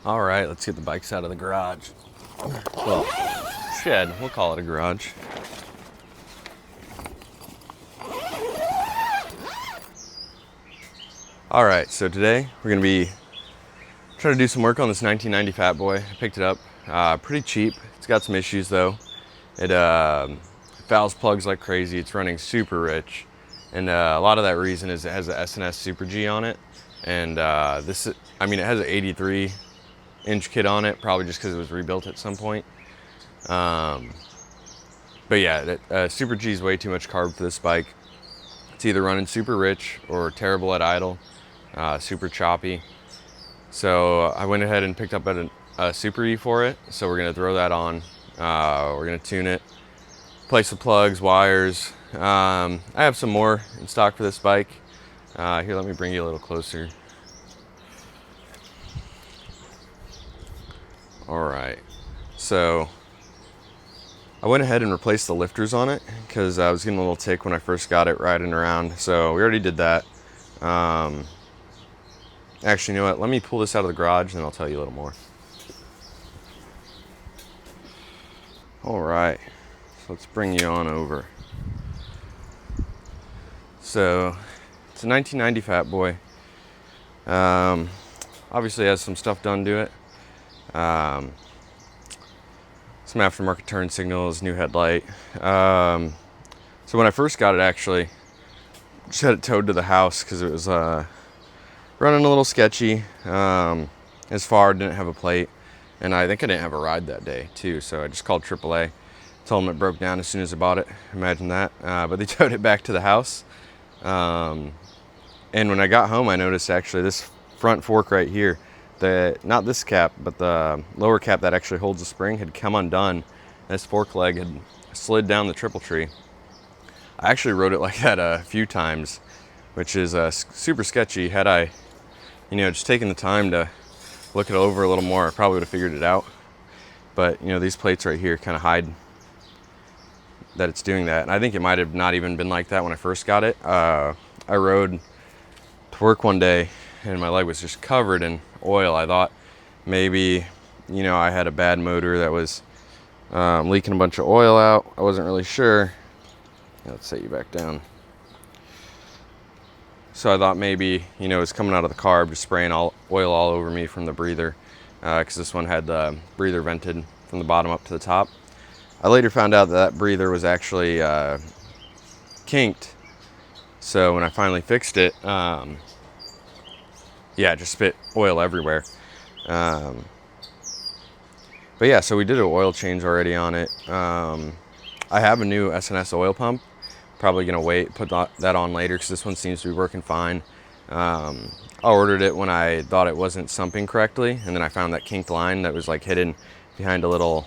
All right, let's get the bikes out of the garage. Well, shed, we'll call it a garage. All right, so today we're gonna be trying to do some work on this 1990 Fatboy. I picked it up pretty cheap. It's got some issues though. It fouls plugs like crazy. It's running super rich. And a lot of that reason is it has a S&S Super G on it. And it has an 83-inch kit on it, probably just because it was rebuilt at some point. But yeah, Super G is way too much carb for this bike. It's either running super rich or terrible at idle, super choppy. So I went ahead and picked up a Super E for it. So we're gonna throw that on. We're gonna tune it, place the plugs, wires. I have some more in stock for this bike. Here, let me bring you a little closer. All right, so I went ahead and replaced the lifters on it because I was getting a little tick when I first got it riding around. So we already did that. Actually, you know what? Let me pull this out of the garage and I'll tell you a little more. All right, so let's bring you on over. So it's a 1990 Fatboy. Obviously has some stuff done to it. Some aftermarket turn signals, new headlight. So when I first got it, actually, just had it towed to the house because it was running a little sketchy. As far, didn't have a plate, and I think I didn't have a ride that day too. So I just called AAA, told them it broke down as soon as I bought it. Imagine that. But they towed it back to the house. And when I got home, I noticed actually this front fork right here, not this cap, but the lower cap that actually holds the spring had come undone. This fork leg had slid down the triple tree. I actually rode it like that a few times, which is super sketchy. Had I, just taken the time to look it over a little more, I probably would have figured it out. But, these plates right here kind of hide that it's doing that. And I think it might have not even been like that when I first got it. I rode to work one day and my leg was just covered in oil. I thought maybe, I had a bad motor that was leaking a bunch of oil out. I wasn't really sure. Let's set you back down. So I thought maybe, it was coming out of the carb, just spraying oil all over me from the breather, because this one had the breather vented from the bottom up to the top. I later found out that breather was actually kinked. So when I finally fixed it, it just spit oil everywhere. But yeah, so we did an oil change already on it. I have a new S&S oil pump. Probably gonna put that on later because this one seems to be working fine. I ordered it when I thought it wasn't sumping correctly, and then I found that kinked line that was like hidden behind a little,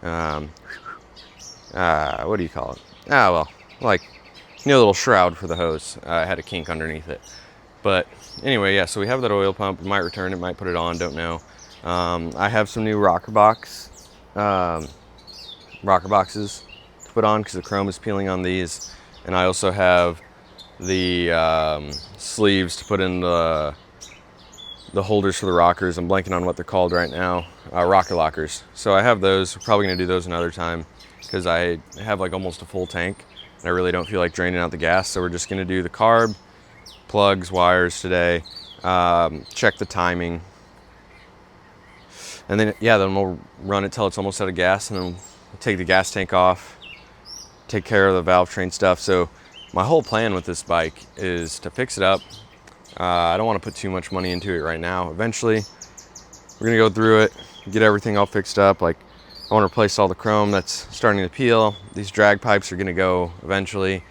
what do you call it? A little shroud for the hose. I had a kink underneath it. But anyway, yeah, so we have that oil pump. We might return it, might put it on, don't know. I have some new rocker boxes to put on because the chrome is peeling on these. And I also have the sleeves to put in the holders for the rockers. I'm blanking on what they're called right now. Rocker lockers. So I have those. We're probably gonna do those another time because I have like almost a full tank and I really don't feel like draining out the gas. So we're just gonna do the carb, plugs, wires today, check the timing. And then, then we'll run it till it's almost out of gas, and then we'll take the gas tank off, take care of the valve train stuff. So my whole plan with this bike is to fix it up. I don't want to put too much money into it right now. Eventually, we're gonna go through it, get everything all fixed up. Like, I want to replace all the chrome that's starting to peel. These drag pipes are gonna go eventually.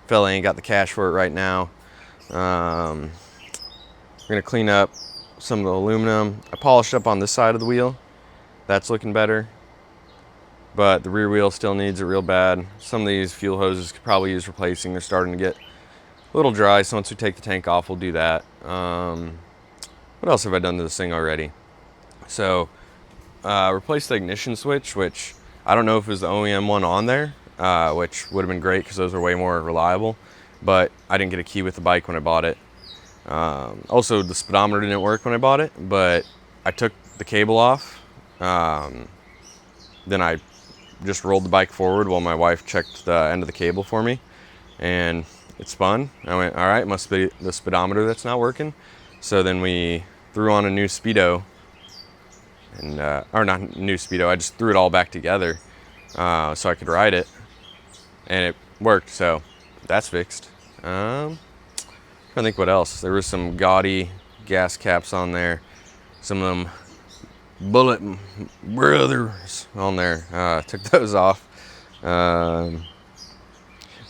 Fella ain't got the cash for it right now. We're gonna clean up some of the aluminum. I polished up on this side of the wheel. That's looking better. But the rear wheel still needs it real bad. Some of these fuel hoses could probably use replacing. They're starting to get a little dry, so once we take the tank off, we'll do that. What else have I done to this thing already? So, replaced the ignition switch, which I don't know if it was the OEM one on there, which would have been great because those are way more reliable. But I didn't get a key with the bike when I bought it. Also, the speedometer didn't work when I bought it, but I took the cable off. Then I just rolled the bike forward while my wife checked the end of the cable for me, and it spun. I went, all right, must be the speedometer that's not working. So then we threw on a new speedo, and or not new speedo. I just threw it all back together so I could ride it, and it worked. So that's fixed. I think what else. There was some gaudy gas caps on there. Some of them Bullet Brothers on there. Took those off. But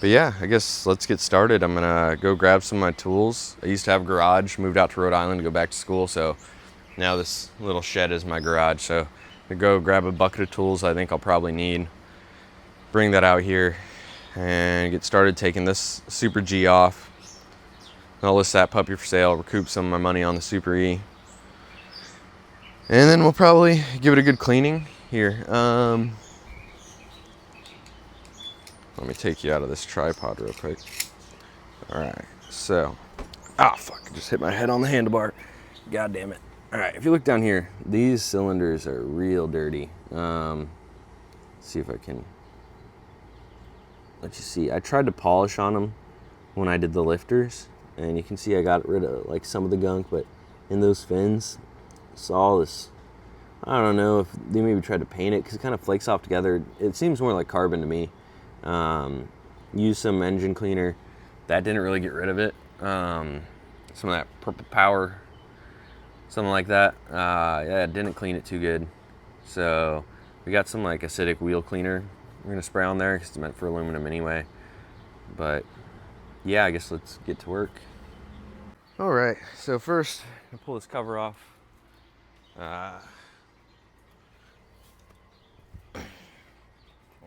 yeah, I guess let's get started. I'm gonna go grab some of my tools. I used to have a garage, moved out to Rhode Island to go back to school, so now this little shed is my garage. So I go grab a bucket of tools I think I'll probably need. Bring that out here and get started taking this Super G off. I'll list that puppy for sale, recoup some of my money on the Super E. And then we'll probably give it a good cleaning. Here, let me take you out of this tripod real quick. All right, so, fuck, I just hit my head on the handlebar. God damn it. All right, if you look down here, these cylinders are real dirty. Let's see if I can let you see. I tried to polish on them when I did the lifters, and you can see I got rid of like some of the gunk, but in those fins, it's all this, I don't know if they maybe tried to paint it because it kind of flakes off together. It seems more like carbon to me. Use some engine cleaner. That didn't really get rid of it. Some of that Purple Power, something like that. Yeah, it didn't clean it too good. So we got some like acidic wheel cleaner we're gonna spray on there because it's meant for aluminum anyway. But yeah, I guess let's get to work. All right, so first I'm gonna pull this cover off.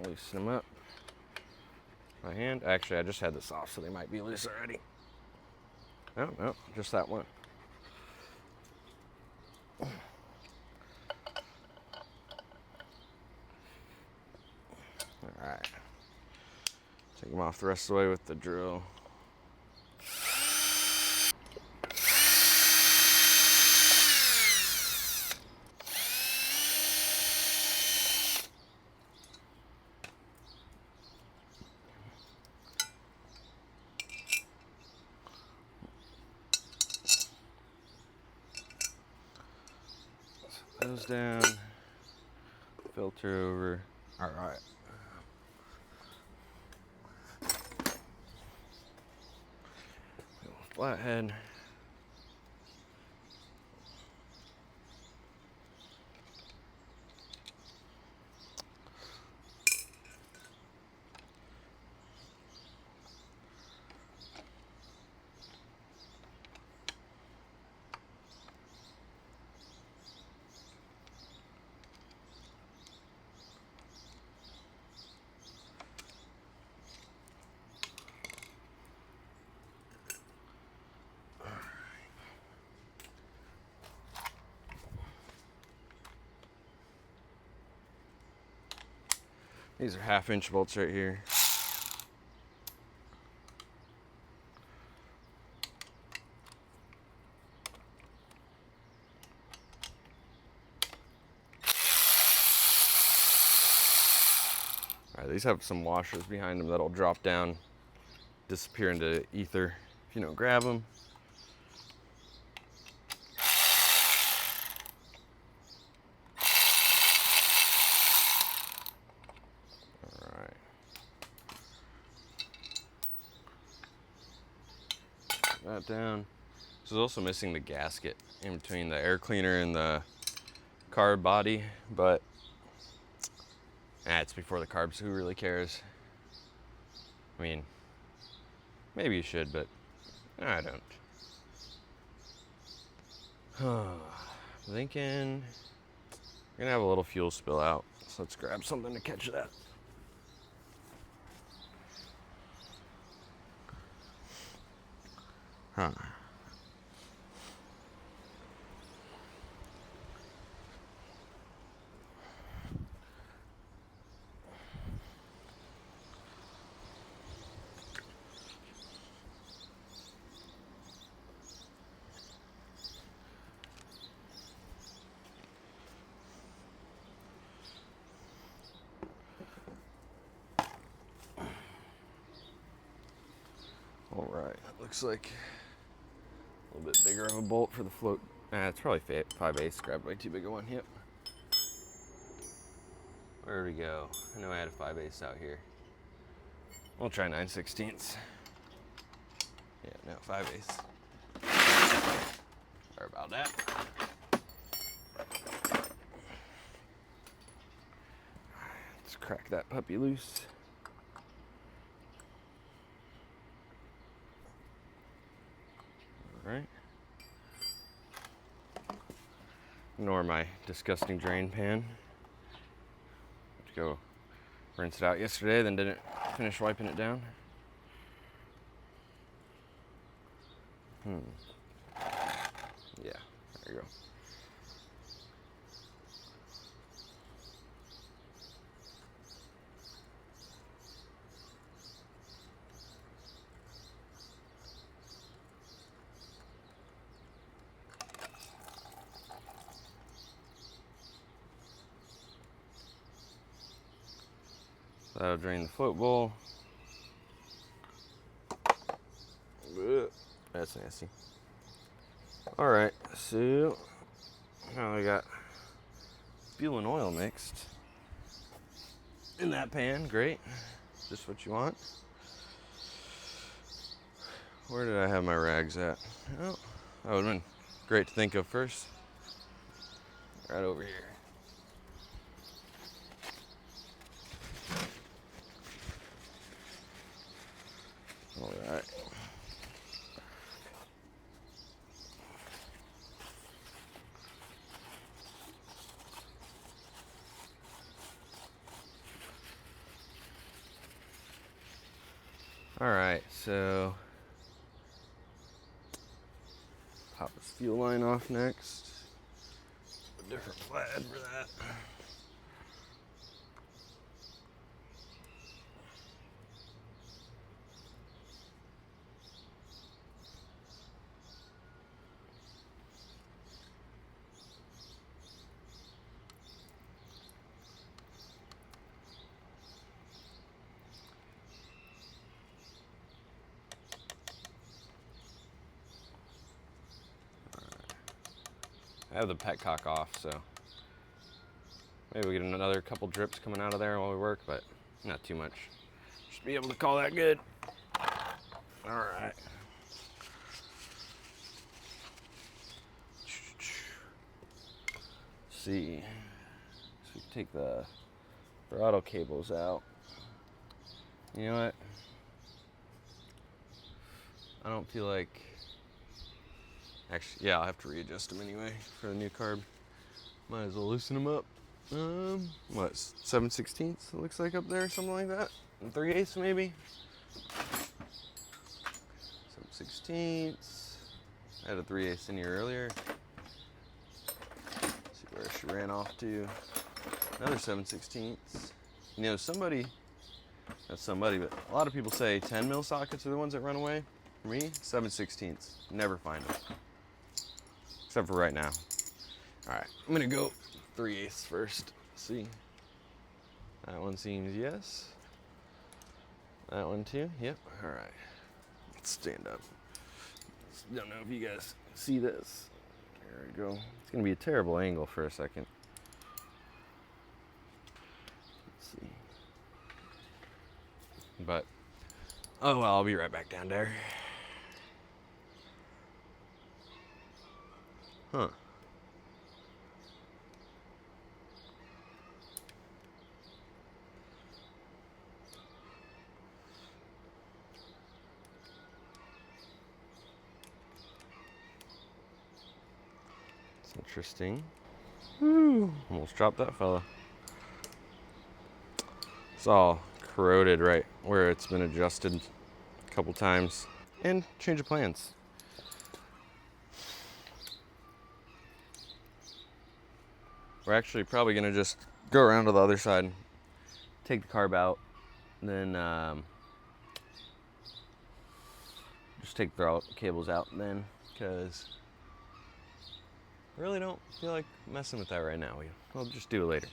Loosen them up. My hand, actually I just had this off, so they might be loose already. Oh, no, just that one. All right, take them off the rest of the way with the drill. Those down, filter over. All right. Flathead. These are 1/2-inch bolts right here. All right, these have some washers behind them that'll drop down, disappear into ether if you don't grab them. That down. This is also missing the gasket in between the air cleaner and the carb body, but it's before the carbs. Who really cares? I mean, maybe you should, but I don't. Thinking we're gonna have a little fuel spill out, so let's grab something to catch that. All right, looks like a little bit bigger of a bolt for the float. It's probably 5/8. Grabbed way too big a one. Yep. Where did we go? I know I had a 5/8 out here. We'll try 9/16. Yeah, no, 5/8. Sorry about that. Let's crack that puppy loose. All right. Ignore my disgusting drain pan. Had to go rinse it out yesterday, then didn't finish wiping it down. Yeah, there you go. That'll drain the float bowl. Ugh, that's nasty. All right, so now I got fuel and oil mixed in that pan. Great, just what you want. Where did I have my rags at? Oh, that would have been great to think of first. Right over here. All right. All right, so pop this fuel line off next. A different plaid for that. I have the petcock off, so maybe we get another couple drips coming out of there while we work, but not too much. Should be able to call that good. All right. Let's see. So we take the throttle cables out. You know what? I don't feel like... Actually, yeah, I'll have to readjust them anyway for the new carb. Might as well loosen them up. What, 7/16 it looks like up there, something like that? And 3/8 maybe? 7/16. I had a 3/8 in here earlier. Let's see where she ran off to. Another 7/16. You know, not somebody, but a lot of people say 10 mil sockets are the ones that run away. For me, 7/16. Never find them. Except for right now. All right, I'm gonna go 3/8 first. See, that one seems yes. That one too. Yep. All right. Let's stand up. Don't know if you guys see this. There we go. It's gonna be a terrible angle for a second. Let's see. But oh well, I'll be right back down there. Huh. It's interesting. Whew. Almost dropped that fella. It's all corroded right where it's been adjusted a couple times. And change of plans. We're actually probably gonna just go around to the other side, take the carb out, then just take the cables out then, because I really don't feel like messing with that right now. We'll just do it later.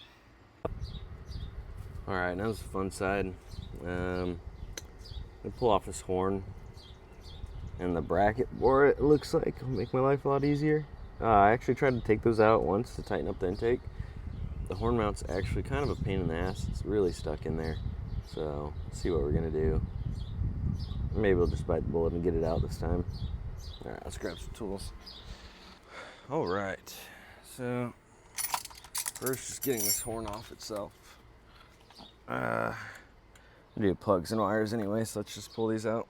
All right, now's the fun side. I pull off this horn. and the bracket for it looks like will make my life a lot easier. I actually tried to take those out once to tighten up the intake. The horn mount's actually kind of a pain in the ass. It's really stuck in there. So, let's see what we're gonna do. Maybe we'll just bite the bullet and get it out this time. All right, let's grab some tools. All right, so first just getting this horn off itself. I do plugs and wires anyway, so let's just pull these out.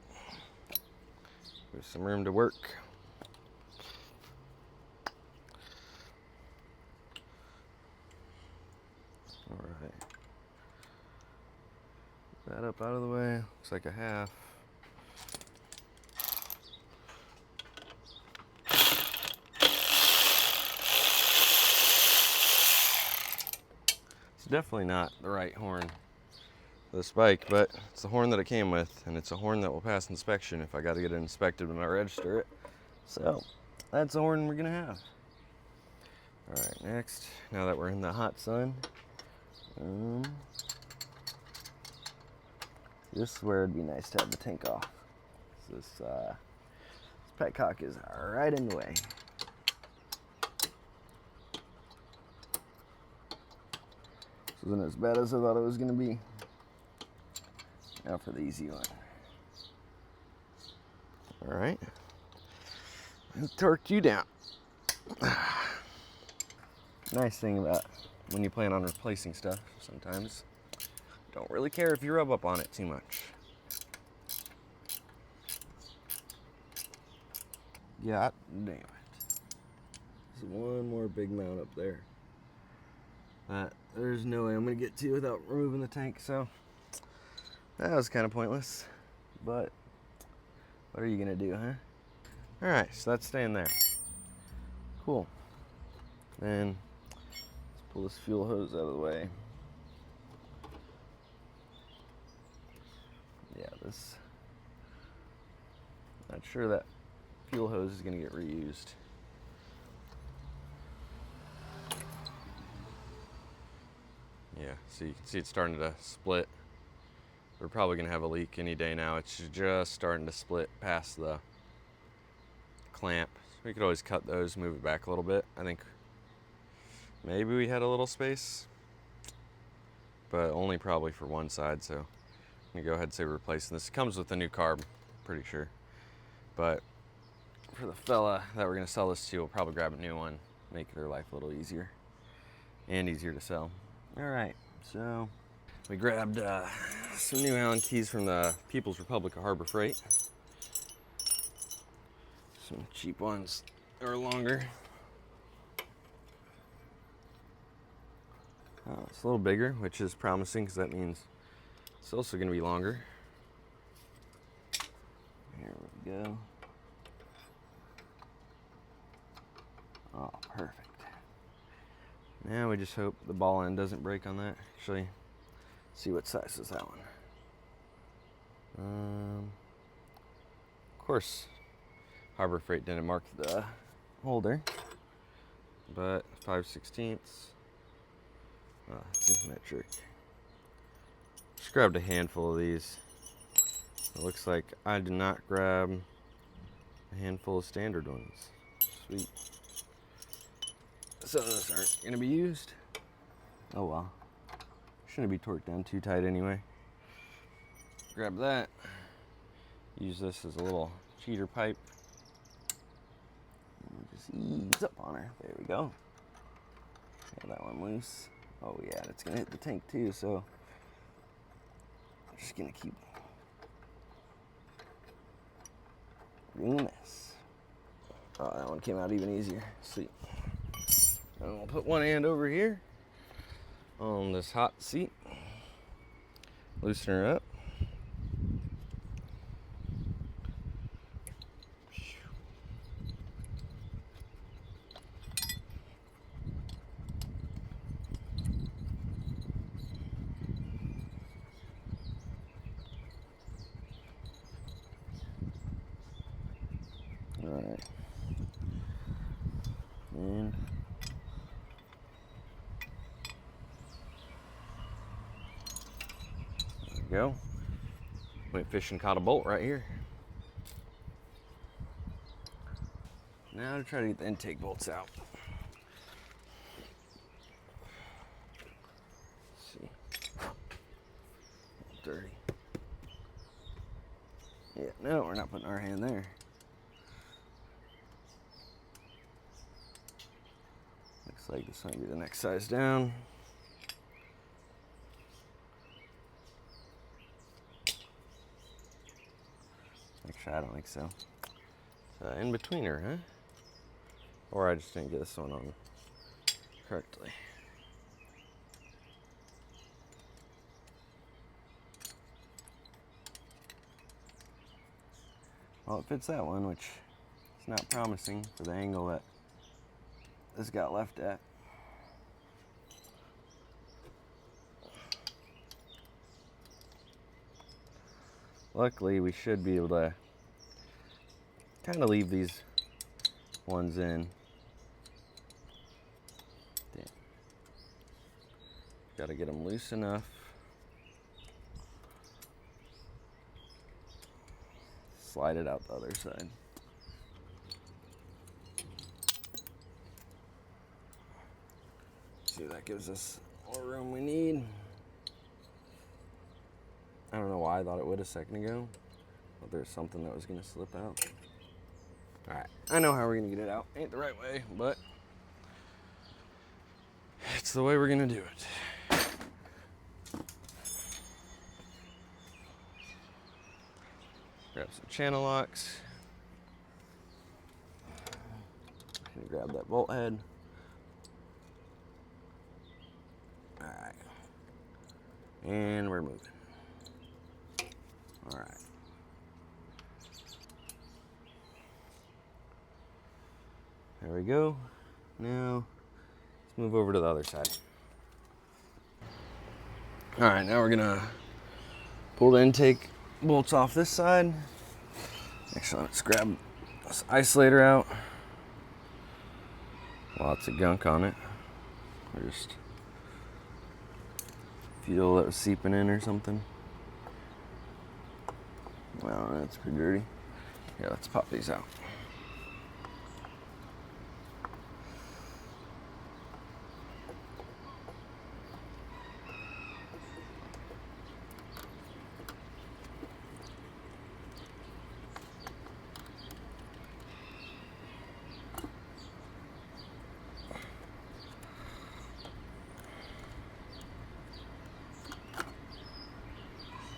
There's some room to work. All right. That up out of the way. Looks like a half. It's definitely not the right horn for this bike, but it's the horn that it came with, and it's a horn that will pass inspection if I got to get it inspected when I register it. So that's the horn we're gonna have. All right, next, now that we're in the hot sun, this is where it'd be nice to have the tank off. So this petcock is right in the way. This isn't as bad as I thought it was gonna be. Now for the easy one. All right, let's torque you down. Nice thing about when you plan on replacing stuff, sometimes don't really care if you rub up on it too much. God damn it. There's one more big mount up there that there's no way I'm gonna get to without removing the tank, so that was kind of pointless, but what are you gonna do, huh? All right, so that's staying there. Cool. Then let's pull this fuel hose out of the way. Yeah, this, not sure that fuel hose is gonna get reused. Yeah, so you can see it's starting to split. We're probably gonna have a leak any day now. It's just starting to split past the clamp. So we could always cut those, move it back a little bit. I think maybe we had a little space, but only probably for one side, so I'm gonna go ahead and say we're replacing this. It comes with a new carb, pretty sure. But for the fella that we're gonna sell this to, we'll probably grab a new one, make their life a little easier and easier to sell. All right, so we grabbed some new Allen keys from the People's Republic of Harbor Freight. Some cheap ones or longer. It's a little bigger, which is promising because that means it's also going to be longer. Here we go. Oh, perfect. Now we just hope the ball end doesn't break on that. Actually, see what size is that one. Of course, Harbor Freight didn't mark the holder, but 5/16. It's metric. Just grabbed a handful of these. It looks like I did not grab a handful of standard ones. Sweet. So those aren't gonna be used. Oh well. Shouldn't be torqued down too tight anyway. Grab that. Use this as a little cheater pipe. And just ease up on her. There we go. Got that one loose. Oh yeah, it's gonna hit the tank too, so I'm just gonna keep doing this. Oh, that one came out even easier. Sweet. And we'll put one hand over here on this hot seat. Loosen her up. All right. And there we go. Went fishing, caught a bolt right here. Now to try to get the intake bolts out. Let's see. Dirty. Yeah, no, we're not putting our hand there. Looks like this might be the next size down. Actually, I don't think so. It's in betweener, huh? Or I just didn't get this one on correctly. Well, it fits that one, which is not promising for the angle that this got left at. Luckily, we should be able to kind of leave these ones in. Got to get them loose enough. Slide it out the other side. See if that gives us more room we need. I don't know why I thought it would a second ago, but there's something that was gonna slip out. All right, I know how we're gonna get it out. Ain't the right way, but it's the way we're gonna do it. Grab some channel locks. And grab that bolt head. All right, and we're moving. All right. There we go. Now, let's move over to the other side. All right, now we're gonna pull the intake bolts off this side. Actually, let's grab this isolator out. Lots of gunk on it. Or just fuel that was seeping in or something. Wow, that's pretty dirty. Yeah, let's pop these out.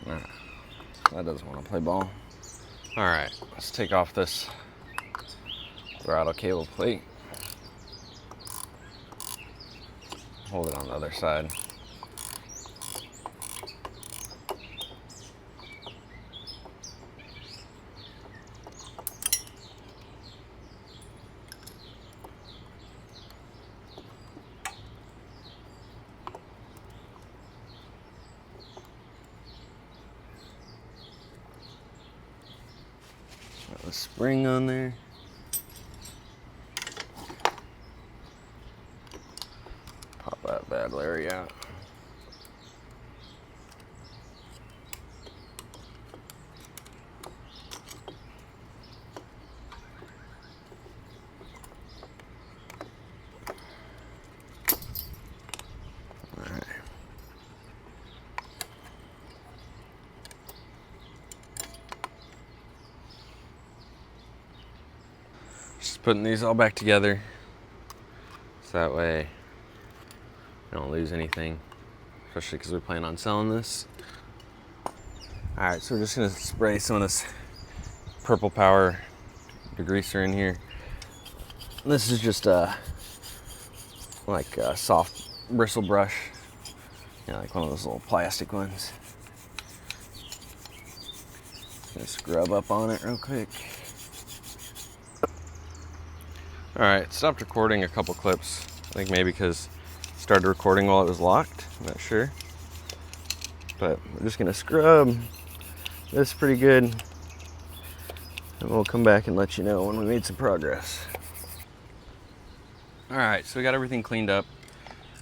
Alright, that doesn't want to play ball. Alright, let's take off this throttle cable plate. Hold it on the other side. Got the spring on there. Pop that bad Larry out. Just putting these all back together so that way we don't lose anything, especially because we plan on selling this. All right, so we're just gonna spray some of this Purple Power degreaser in here. This is just like a soft bristle brush, you know, like one of those little plastic ones. Gonna scrub up on it real quick. All right, stopped recording a couple clips. I think maybe because it started recording while it was locked. I'm not sure. But we're just gonna scrub this pretty good. And we'll come back and let you know when we made some progress. All right, so we got everything cleaned up.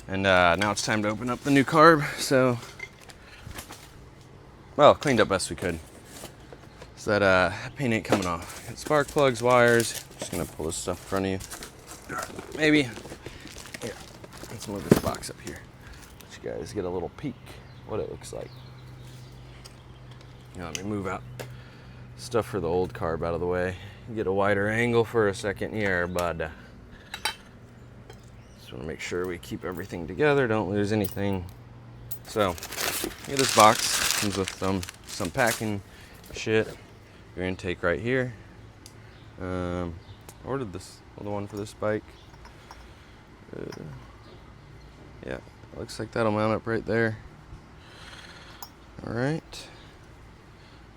And now it's time to open up the new carb. So, well, cleaned up best we could. So that paint ain't coming off. Got spark plugs, wires, just just gonna pull this stuff in front of you. Maybe. Here, let's move this box up here. Let you guys get a little peek what it looks like. Now let me move out stuff for the old carb out of the way. Get a wider angle for a second here, bud. Just want to make sure we keep everything together, don't lose anything. So, get this box. Comes with some packing shit. Your intake right here. Ordered the one for this bike. Yeah, looks like that'll mount up right there. All right.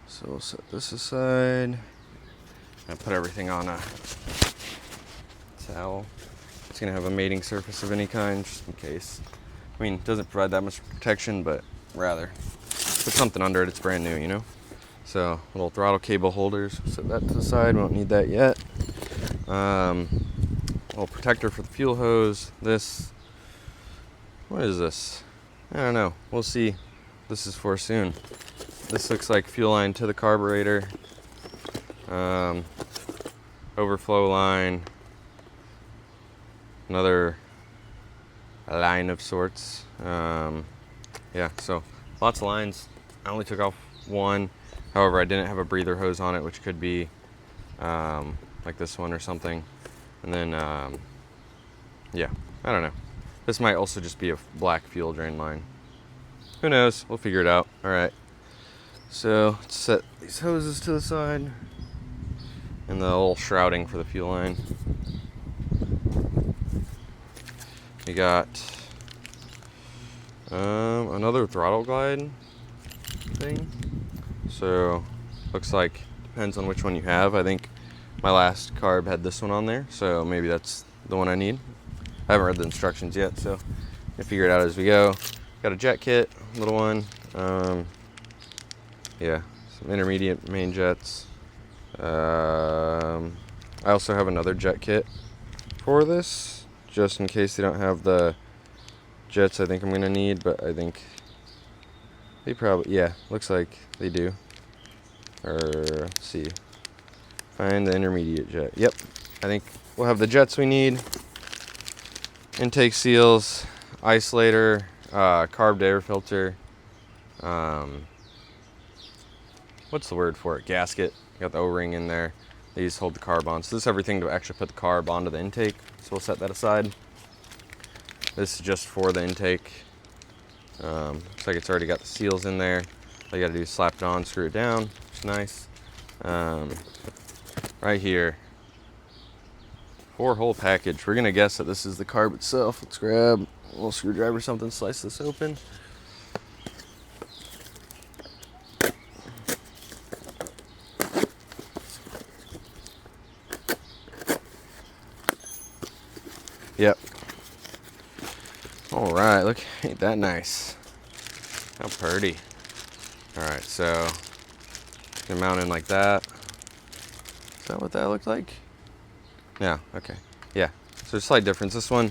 So we'll set this aside. I put everything on a towel. It's gonna have a mating surface of any kind, just in case. I mean, it doesn't provide that much protection, but rather put something under it. It's brand new, you know. So little throttle cable holders. Set that to the side. Won't need that yet. Little protector for the fuel hose. This. What is this? I don't know. We'll see. This is for soon. This looks like fuel line to the carburetor. Overflow line. Another line of sorts. Yeah, so lots of lines. I only took off one. However, I didn't have a breather hose on it, which could be like this one or something. And then, yeah, I don't know. This might also just be a black fuel drain line. Who knows? We'll figure it out. All right. So let's set these hoses to the side. And the little shrouding for the fuel line. We got another throttle glide thing. So looks like, depends on which one you have. I think my last carb had this one on there, so maybe that's the one I need. I haven't read the instructions yet, so we'll figure it out as we go. Got a jet kit, little one. Yeah, some intermediate main jets. I also have another jet kit for this, just in case they don't have the jets I think I'm gonna need, but I think they probably, yeah, looks like they do. Or, let's see, find the intermediate jet. Yep, I think we'll have the jets we need. Intake seals, isolator, carb air filter, what's the word for it? Gasket. Got the O-ring in there. These hold the carb on. So this is everything to actually put the carb onto the intake. So we'll set that aside. This is just for the intake. Looks like it's already got the seals in there. All you gotta do is slap it on, screw it down. It's nice. Right here, 4-hole package. We're gonna guess that this is the carb itself. Let's grab a little screwdriver or something, slice this open. Yep. All right, look, ain't that nice? How pretty. All right, so gonna mount in like that. Is that what that looked like? Yeah, okay. Yeah, so there's a slight difference. This one,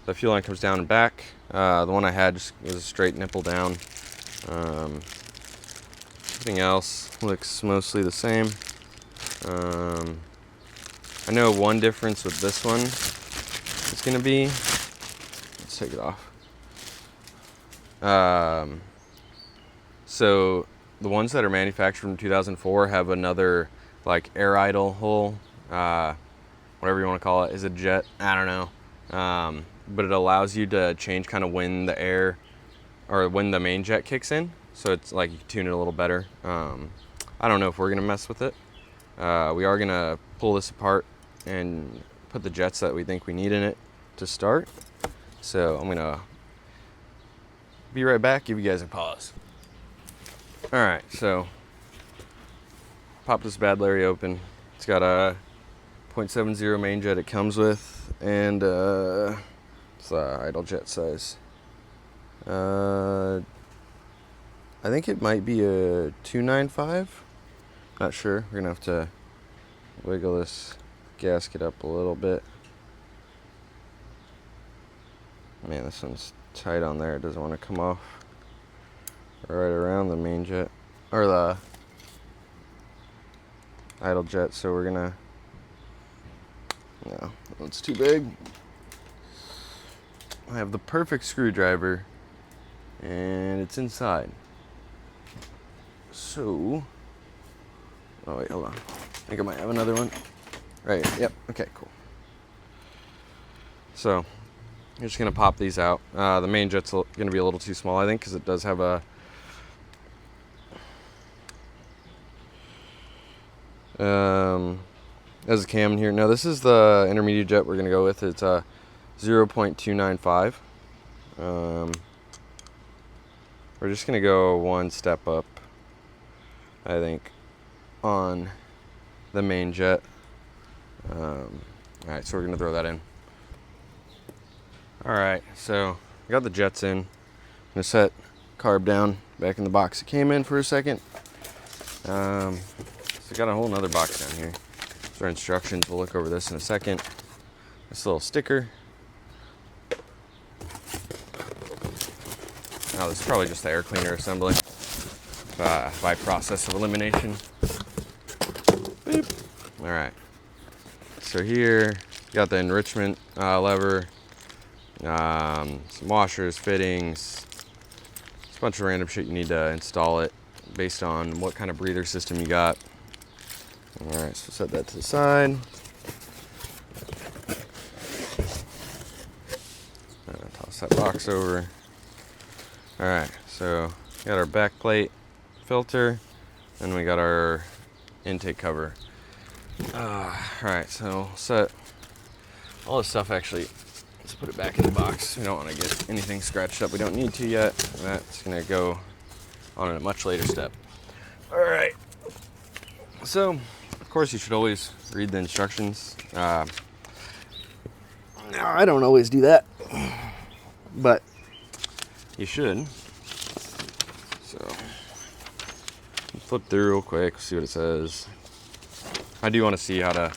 the fuel line comes down and back. The one I had just was a straight nipple down. Everything else looks mostly the same. I know one difference with this one is gonna be, let's take it off. So the ones that are manufactured from 2004 have another like air idle hole, whatever you want to call it. Is it jet? I don't know. But it allows you to change kind of when the air or when the main jet kicks in. So it's like you can tune it a little better. I don't know if we're gonna mess with it. We are gonna pull this apart and put the jets that we think we need in it to start. So I'm gonna be right back, give you guys a pause. All right, so pop this bad Larry open. It's got a 0.70 main jet it comes with, and it's the idle jet size. I think it might be a 295. Not sure. We're gonna have to wiggle this gasket up a little bit. Man, this one's tight on there. It doesn't want to come off. Right around the main jet, or the idle jet, so we're gonna No, it's too big. I have the perfect screwdriver, and it's inside. So, oh wait, hold on. I think I might have another one. Right here. Yep. Okay, cool. So, you're just gonna pop these out. The main jet's gonna be a little too small, I think, because it does have a there's a cam in here. No, this is the intermediate jet we're gonna go with. It's a 0.295. We're just gonna go one step up, I think, on the main jet. All right, so we're gonna throw that in. All right, so I got the jets in. I'm gonna set Carb down back in the box it came in for a second. So I got a whole nother box down here. These are instructions. We'll look over this in a second. This little sticker. Oh, this is probably just the air cleaner assembly by process of elimination. Boop. All right. So here, you got the enrichment lever, some washers, fittings, just a bunch of random shit you need to install it based on what kind of breather system you got. All right, so set that to the side. Toss that box over. All right, so we got our back plate filter, and we got our intake cover. All right, so set all this stuff. Actually, let's put it back in the box. We don't want to get anything scratched up. We don't need to yet. That's gonna go on a much later step. All right, so of course you should always read the instructions. Now I don't always do that, but you should. So flip through real quick, see what it says. I do want to see how to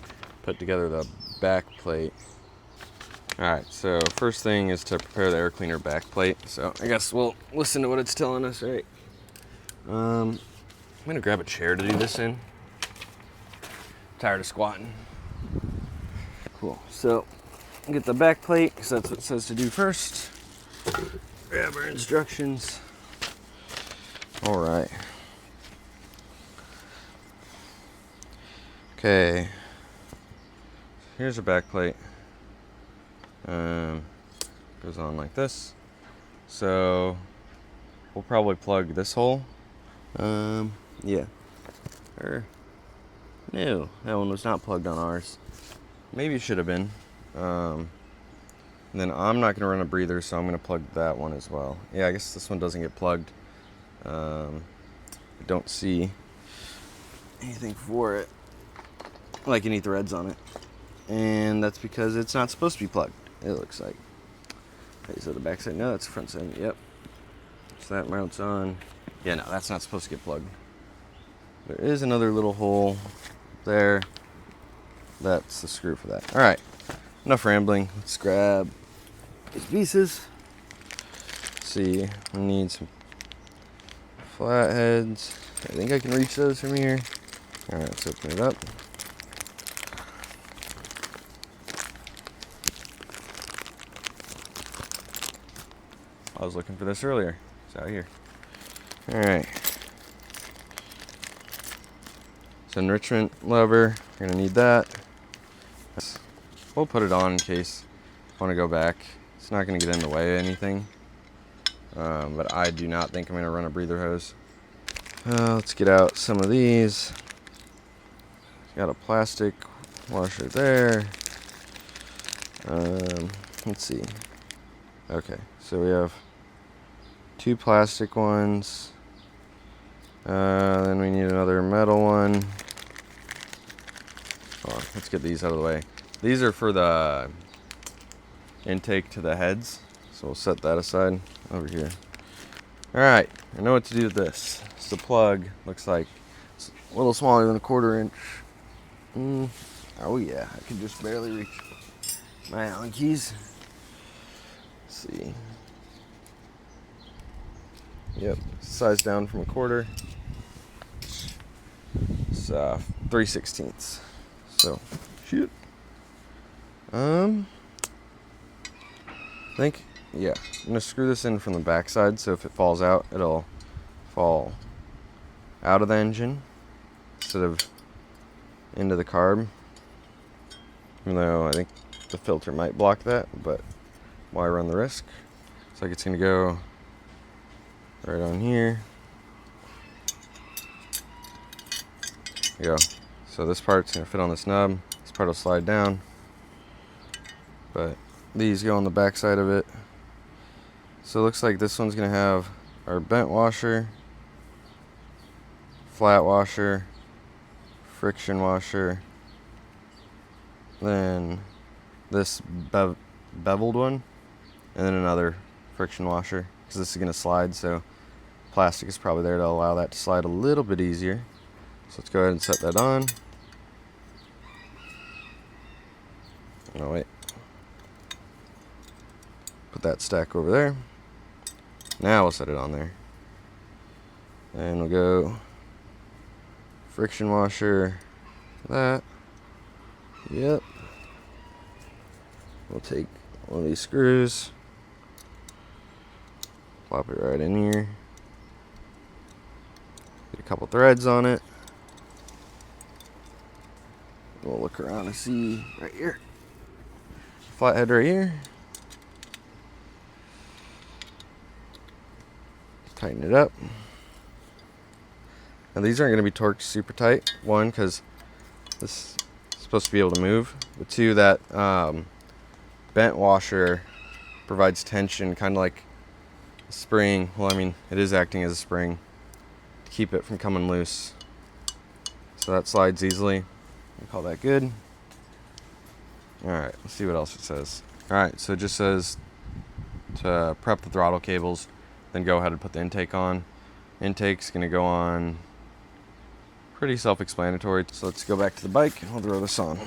put together the back plate. Alright, so first thing is to prepare the air cleaner back plate. So I guess we'll listen to what it's telling us, right? I'm gonna grab a chair to do this in. Tired of squatting. Cool. So get the back plate, because that's what it says to do first. Grab our instructions. Alright. Okay. Here's our back plate. Goes on like this. So we'll probably plug this hole. Yeah. Or no, that one was not plugged on ours. Maybe it should have been. And then I'm not gonna run a breather, so I'm gonna plug that one as well. Yeah, I guess this one doesn't get plugged. I don't see anything for it, like any threads on it. And that's because it's not supposed to be plugged, it looks like. Okay, so the back side, no, that's the front side, yep. So that mounts on. Yeah, no, that's not supposed to get plugged. There is another little hole there. That's the screw for that. All right, enough rambling. Let's grab these pieces. Let's see, we need some flatheads. I think I can reach those from here. All right, let's open it up. I was looking for this earlier. It's out here. All right. So enrichment lever, we're gonna need that. We'll put it on in case I want to go back. It's not gonna get in the way of anything. But I do not think I'm gonna run a breather hose. Let's get out some of these. Got a plastic washer there. Let's see. Okay, so we have 2 plastic ones. Then we need another metal one. Oh, let's get these out of the way. These are for the intake to the heads, so we'll set that aside over here. All right, I know what to do with this. It's the plug. Looks like it's a little smaller than a 1/4 inch. Oh yeah, I can just barely reach my Allen keys. Let's see. Yep, size down from a 1/4. It's 3/16. So, shoot. I think, yeah, I'm gonna screw this in from the back side, so if it falls out, it'll fall out of the engine instead of into the carb. Even though I think the filter might block that, but why run the risk? Looks like it's gonna go right on here. There you go. So this part's gonna fit on this nub. This part will slide down, but these go on the back side of it. So it looks like this one's gonna have our bent washer, flat washer, friction washer, then this beveled one, and then another friction washer, because this is going to slide, so plastic is probably there to allow that to slide a little bit easier. So let's go ahead and set that on. Oh wait, put that stack over there. Now we'll set it on there, and we'll go friction washer, that, yep. We'll take one of these screws, plop it right in here, get a couple threads on it. We'll look around and see right here, flathead right here. Tighten it up. Now these aren't going to be torqued super tight. One, because this is supposed to be able to move. But two, that bent washer provides tension, kind of like a spring. Well, I mean, it is acting as a spring to keep it from coming loose. So that slides easily. We call that good. Alright, let's see what else it says. Alright, so it just says to prep the throttle cables, then go ahead and put the intake on. Intake's going to go on. Pretty self-explanatory. So let's go back to the bike and we'll throw this on.